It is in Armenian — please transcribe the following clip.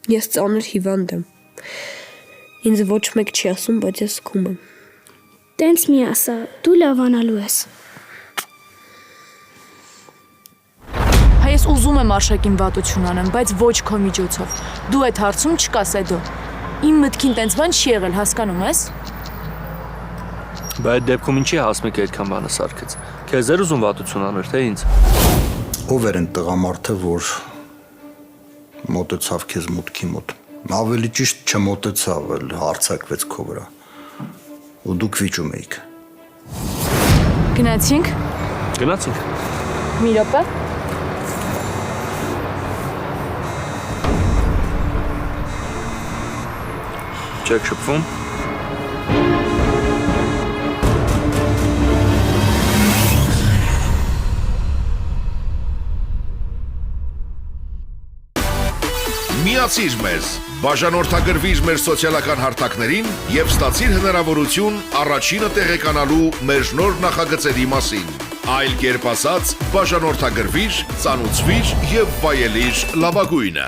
Ես ծանր հիվանդ եմ։ Ինձ ոչ մեկ չի ասում, բայց ես զգում եմ։ Տենց մի ասա, դու լավանալու ես։ Հայ ես ուզում եմ Արշակին վատություն անեմ, բայց ոչ քո միջոցով։ Դու այդ հարցում չկաս Էդո։ Իմ մտքին տենց բան չի եղել, հասկանում ես։ Բայց այդ դեպքում ինչի հասմիկ այդքան բանը սարքեց։ Քեզ էր ուզում վատություն աներ, թե ինձ։ Ով էր այն տղամարդը, որ մոտեցավ քեզ մուտքի մոտ։ Ավելի ճիշտ չմոտեցավ, այլ հարձակվեց քո վրա։ Ու դուք վիճում էիք։ Գնացինք։ Գնացինք։ Մի րոպե։ Չեք շփվում։ Միացիր մեզ, բաժանորդագրվիր մեր սոցիալական հարթակներին և ստացիր հնարավորություն առաջինը տեղեկանալու մեր նոր նախագծերի մասին։ Այլ կերպ ասած, բաժանորդագրվիր, ծանուցվիր և վայելիր լավագույնը։